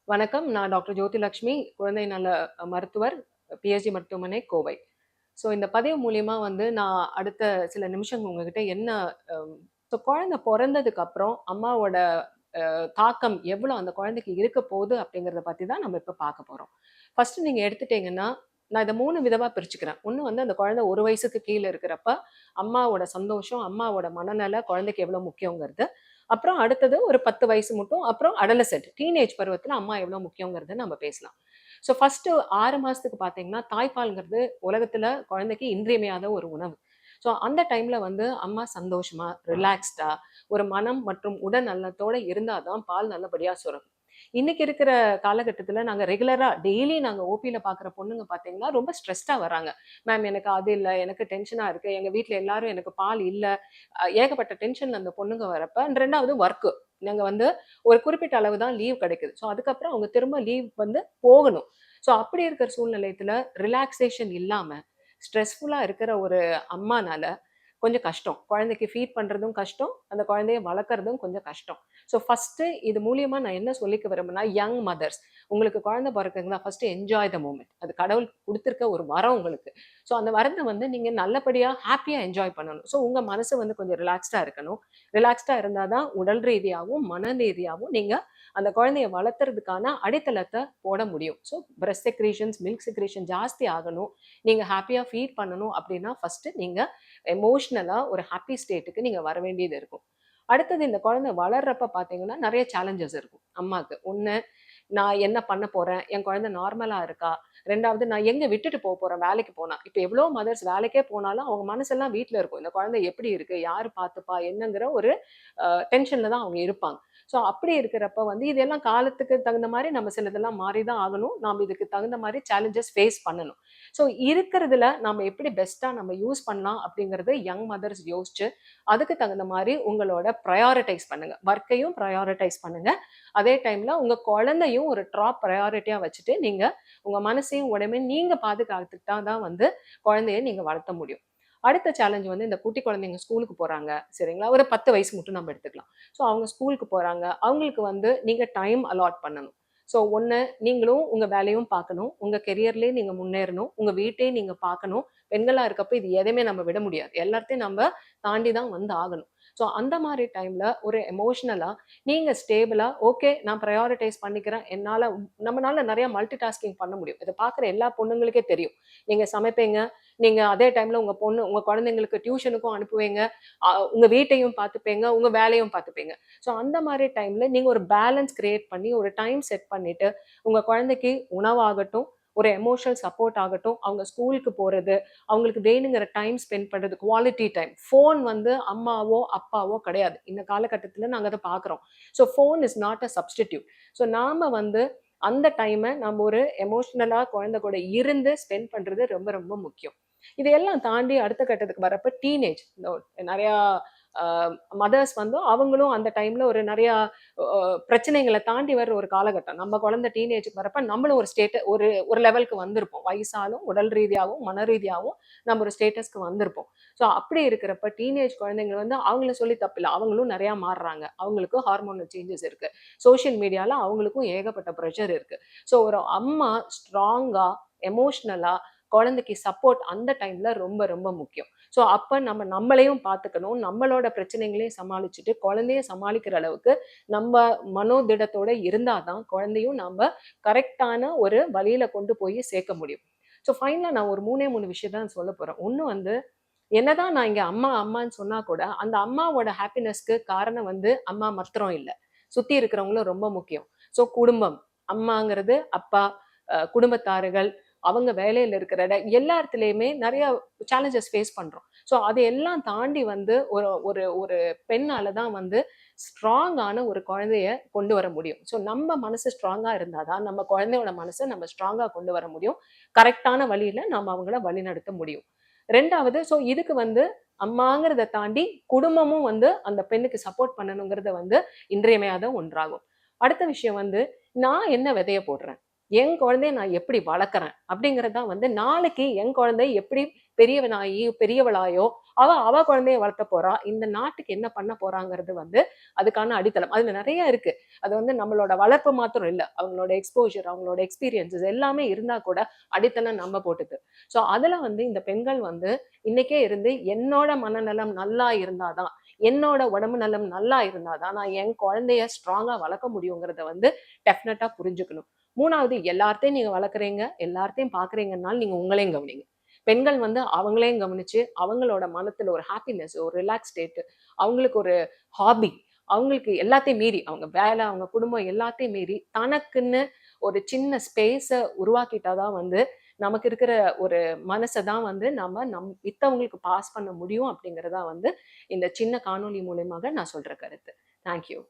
வணக்கம். நான் டாக்டர் ஜோதிலட்சுமி, குழந்தை நல மருத்துவர், பிஎஸ்ஜி மருத்துவமனை, கோவை. இந்த பதிவு மூலியமா நான் அடுத்த சில நிமிஷங்கள் உங்ககிட்ட என்ன அ குழந்தை பொறந்ததுக்கு அப்புறம் அம்மாவோட தாக்கம் எவ்வளோ அந்த குழந்தைக்கு இருக்க போகுது அப்படிங்கிறத பத்தி தான் நம்ம இப்ப பார்க்க போறோம். ஃபர்ஸ்ட் நீங்க எடுத்துட்டீங்கன்னா, நான் இத 3 விதமா பிரிச்சுக்கிறேன். ஒண்ணு அந்த குழந்தை 1 வயசுக்கு கீழ இருக்கிறப்ப, அம்மாவோட சந்தோஷம், அம்மாவோட மனநல குழந்தைக்கு எவ்வளோ முக்கியங்கிறது. அப்புறம் அடுத்தது ஒரு 10 வயசு மட்டும், அப்புறம் அடாலசென்ட், டீனேஜ் பருவத்தில அம்மா எவ்வளோ முக்கியங்கிறத நம்ம பேசலாம். ஃபர்ஸ்ட்டு 6 மாசத்துக்கு பார்த்தீங்கன்னா, தாய்ப்பால்ங்கிறது உலகத்தில குழந்தைக்கு இன்றியமையாத ஒரு உணவு. அந்த டைம்ல அம்மா சந்தோஷமா, ரிலாக்ஸ்டா, ஒரு மனம் மற்றும் உடல் நலத்தோட இருந்தா தான் பால் நல்லபடியா சுரக்கும். இன்னைக்கு இருக்கிற காலகட்டத்தில நாங்க ரெகுலரா டெய்லி நாங்க ஓபில பார்க்குற பொண்ணுங்க பார்த்தீங்கன்னா, ரொம்ப ஸ்ட்ரெஸ்டா வர்றாங்க. மேம் எனக்கு அது இல்ல, எனக்கு டென்ஷனா இருக்கு. எங்க வீட்ல எல்லாரும் எனக்கு பால் இல்ல. ஏகப்பட்ட டென்ஷன்ல அந்த பொண்ணுங்க வரப்ப 2வது வொர்க்கு. நாங்க ஒரு குறிப்பிட்ட அளவு தான் லீவ் கிடைக்குது. அதுக்கப்புறம் அவங்க திரும்ப லீவ் போகணும். அப்படி இருக்கிற சூழ்நிலையத்துல ரிலாக்சேஷன் இல்லாம, ஸ்ட்ரெஸ்ஃபுல்லா இருக்கிற ஒரு அம்மானால கொஞ்சம் கஷ்டம். குழந்தைக்கு ஃபீட் பண்றதும் கஷ்டம். அந்த குழந்தைய வளர்க்கறதும் கொஞ்சம் கஷ்டம். ஃபர்ஸ்ட்டு இது மூலியமா நான் என்ன சொல்லிக்க விரும்புனா, யங் மதர்ஸ் உங்களுக்கு குழந்தை பொறக்குதுங்களா, ஃபர்ஸ்ட்டு என்ஜாய் த மொமெண்ட். அது கடவுள் குடுத்திருக்க ஒரு வரம் உங்களுக்கு. அந்த வரத்த நீங்க நல்லபடியா ஹேப்பியா என்ஜாய் பண்ணணும். உங்க மனசு கொஞ்சம் ரிலாக்ஸ்டா இருக்கணும். ரிலாக்ஸ்டா இருந்தா தான் உடல் ரீதியாவும், மன ரீதியாவும் நீங்க அந்த குழந்தைய வளர்த்துறதுக்கான அடித்தளத்த போட முடியும். பிரஸ்ட் செக்ரீஷன்ஸ், மில்க் செக்ரீஷன் ஜாஸ்தி ஆகணும். நீங்க ஹேப்பியா ஃபீட் பண்ணணும் அப்டின்னா, ஃபர்ஸ்ட்டு நீங்க எமோஷனலா ஒரு ஹேப்பி ஸ்டேட்டுக்கு நீங்க வர வேண்டியது இருக்கும். அடுத்தது இந்த குழந்தை வளர்றப்ப பார்த்தீங்கன்னா, நெறைய சேலஞ்சஸ் இருக்கும் அம்மாக்கு. 1 நான் என்ன பண்ண போறேன்? என் குழந்தை நார்மலா இருக்கா? 2வது நான் எங்க விட்டுட்டு போறேன் வேலைக்கு போனா? இப்ப எவ்வளோ மதர்ஸ் வேலைக்கே போனாலும் அவங்க மனசெல்லாம் வீட்ல இருக்கும். இந்த குழந்தை எப்படி இருக்கு? யாரு பார்த்துப்பா? என்னங்கிற ஒரு டென்ஷன்ல தான் அவங்க இருப்பாங்க. அப்படி இருக்கிறப்ப இதெல்லாம் காலத்துக்கு தகுந்த மாரி நம்ம சிலதெல்லாம் மாறி தான் ஆகணும். நாம இதுக்கு தகுந்த மாரி சேலஞ்சஸ் ஃபேஸ் பண்ணணும். இருக்கிறதுல நம்ம எப்படி பெஸ்ட்டா நம்ம யூஸ் பண்ணலாம் அப்படிங்கிறது யங் மதர்ஸ் யோசிச்சு, அதுக்கு தகுந்த மாரி உங்களோட பிரையாரிடைஸ் பண்ணுங்க. ஒர்க்கையும் பிரையாரிடைஸ் பண்ணுங்க. அதே டைம்ல உங்க குழந்தையும் ஒரு டாப் பிரையாரிட்டியா வச்சுட்டு, நீங்க உங்க மனசையும், உடம்பையும் நீங்க பாதுகாத்துக்கிட்டா தான் குழந்தைய நீங்க வளர்த்த முடியும். அடுத்த சேலஞ்ச் இந்த குட்டி குழந்தைங்க ஸ்கூலுக்கு போறாங்க. சரிங்களா? ஒரு 10 வயசு மட்டும் நம்ம எடுத்துக்கலாம். அவங்க ஸ்கூலுக்கு போறாங்க. அவங்களுக்கு நீங்க டைம் அலாட் பண்ணணும். 1 நீங்களும் உங்க வேலையும் பார்க்கணும். உங்க கெரியர்லயே நீங்க முன்னேறணும். உங்க வீட்டையும் நீங்க பார்க்கணும். பெண்களா இருக்கப்ப இது எதையுமே நம்ம விட முடியாது. எல்லாத்தையும் நம்ம தாண்டி தான் ஆகணும். அந்த மாரி டைம்ல ஒரு எமோஷனலா நீங்க ஸ்டேபிளா, ஓகே நான் பிரையாரிடைஸ் பண்ணிக்கிறேன். நம்மனால நெறைய மல்டி டாஸ்கிங் பண்ண முடியும். இத பார்க்குற எல்லா பொண்ணுங்களுக்கே தெரியும். நீங்க சமைப்பீங்க. நீங்க அதே டைம்ல உங்க குழந்தைங்களுக்கு டியூஷனுக்கும் அனுப்புவீங்க. உங்க வீட்டையும் பார்த்துப்பீங்க. உங்க வேலையும் பார்த்துப்பீங்க. அந்த மாரி டைம்ல நீங்க ஒரு பேலன்ஸ் கிரியேட் பண்ணி, ஒரு டைம் செட் பண்ணிட்டு, உங்க குழந்தைக்கு உணவாகட்டும், ஒரு எமோஷனல் சப்போர்ட் ஆகட்டும், அவங்க ஸ்கூலுக்கு போறது, அவங்களுக்கு வேணுங்கிற டைம் ஸ்பெண்ட் பண்றது, குவாலிட்டி டைம். ஃபோன் அம்மாவோ, அப்பாவோ கிடையாது. இந்த காலகட்டத்தில நாங்க அத பார்க்குறோம். Phone is not a substitute. நாம அந்த டைம நம்ம ஒரு எமோஷனலா குழந்தை கூட இருந்து ஸ்பெண்ட் பண்றது ரொம்ப ரொம்ப முக்கியம். இதையெல்லாம் தாண்டி அடுத்த கட்டத்துக்கு வரப்ப டீனேஜ் நெறையா அ மதர்ஸ் அவங்களும் அந்த டைம்ல ஒரு நெறையா பிரச்சனைகள தாண்டி வர்ற ஒரு காலகட்டம். நம்ம குழந்தை டீனேஜ்க்கு வரப்ப நம்மளும் ஒரு ஒரு ஒரு லெவலுக்கு வந்திருப்போம். வயசாலும், உடல் ரீதியாவும், மன ரீதியாவும் நம்ம ஒரு ஸ்டேட்டஸ்க்கு வந்திருப்போம். அப்படி இருக்கிறப்ப டீனேஜ் குழந்தைங்க அவங்கள சொல்லி தப்பில்ல. அவங்களும் நெறையா மாறுறாங்க. அவங்களுக்கும் ஹார்மோனல் சேஞ்சஸ் இருக்கு. சோசியல் மீடியால அவங்களுக்கும் ஏகப்பட்ட பிரஷர் இருக்கு. ஒரு அம்மா ஸ்ட்ராங்கா, எமோஷனலா குழந்தைக்கு சப்போர்ட் அந்த டைம்ல ரொம்ப ரொம்ப முக்கியம். அப்ப நம்ம நம்மளையும் பார்த்துக்கணும். நம்மளோட பிரச்சனைகளையும் சமாளிச்சுட்டு, குழந்தைய சமாளிக்கிற அளவுக்கு நம்ம மனோதிடத்தோட இருந்தா தான் குழந்தையும் நாம கரெக்ட்டான ஒரு வழியில கொண்டு போய் சேர்க்க முடியும். ஃபைனலா நான் ஒரு 3 விஷயம் தான் சொல்லப் போறேன். 1 என்னதான் நான் இங்க அம்மா, அம்மான்னு சொன்னா கூட, அந்த அம்மாவோட ஹேப்பினஸ்க்கு காரணம் அம்மா மாத்திரம் இல்ல. சுத்தி இருக்கிறவங்களும் ரொம்ப முக்கியம். குடும்பம். அம்மாங்கிறது அப்பா, குடும்பத்தார்கள், அவங்க வேலையில இருக்கிற எல்லா இடத்துலயுமே நெறைய சேலஞ்சஸ் ஃபேஸ் பண்றோம். அது எல்லாம் தாண்டி ஒரு ஒரு ஒரு பெண்ணால தான் ஸ்ட்ராங்கான ஒரு குழந்தைய கொண்டு வர முடியும். நம்ம மனசு ஸ்ட்ராங்கா இருந்தா தான், நம்ம குழந்தையோட மனச நம்ம ஸ்ட்ராங்கா கொண்டு வர முடியும். கரெக்ட்டான வழியில நாம அவங்கள வழிநடத்த முடியும். 2வது இதுக்கு அம்மாங்கிறத தாண்டி குடும்பமும் அந்த பெண்ணுக்கு சப்போர்ட் பண்ணணுங்கிறது இன்றியமையாத ஒன்றாகும். அடுத்த விஷயம் நான் என்ன விதைய போடுறேன்? என் குழந்தைய நான் எப்படி வளர்க்குறேன் அப்படிங்கிறது தான் வந்து நாளைக்கு என் குழந்தை எப்படி பெரியவனாயி பெரியவளாயோ அவ குழந்தைய வளர்த்த போறா. இந்த நாட்டுக்கு என்ன பண்ண போறாங்கிறது வந்து அதுக்கான அடித்தளம். அதுல நெறைய இருக்கு. அது வந்து நம்மளோட வளர்ப்பு மாத்திரம் இல்ல. அவங்களோட எக்ஸ்போஷர், அவங்களோட எக்ஸ்பீரியன்ஸஸ் எல்லாமே இருந்தா கூட அடித்தளம் நம்ம போட்டது. ஸோ அதுல வந்து இந்த பெண்கள் வந்து இன்னைக்கே இருந்து என்னோட மனநலம் நல்லா இருந்தா தான், என்னோட உடம்பு நலம் நல்லா இருந்தா தான் நான் என் குழந்தைய ஸ்ட்ராங்கா வளர்க்க முடியுங்கிறத வந்து டெஃபினட்டா புரிஞ்சுக்கணும். 3வது எல்லார்த்தையும் நீங்க வளர்க்குறீங்க, எல்லார்த்தையும் பார்க்குறீங்கன்னாலும் நீங்க உங்களையும் கவனிங்க. பெண்கள் வந்து அவங்களையும் கவனிச்சு, அவங்களோட மனத்துல ஒரு ஹாப்பினஸ், ஒரு ரிலாக்ஸ் ஸ்டேட், அவங்களுக்கு ஒரு ஹாபி, அவங்களுக்கு எல்லாத்தையும் மீறி, அவங்க வேலை, அவங்க குடும்பம் எல்லாத்தையும் மீறி, தனக்குன்னு ஒரு சின்ன ஸ்பேஸ உருவாக்கிட்டா தான் வந்து, நமக்கு இருக்கிற ஒரு மனச தான் வந்து மித்தவங்களுக்கு பாஸ் பண்ண முடியும் அப்படிங்கிறது தான் வந்து, இந்த சின்ன காணொளி மூலியமாக நான் சொல்ற கருத்து. Thank you.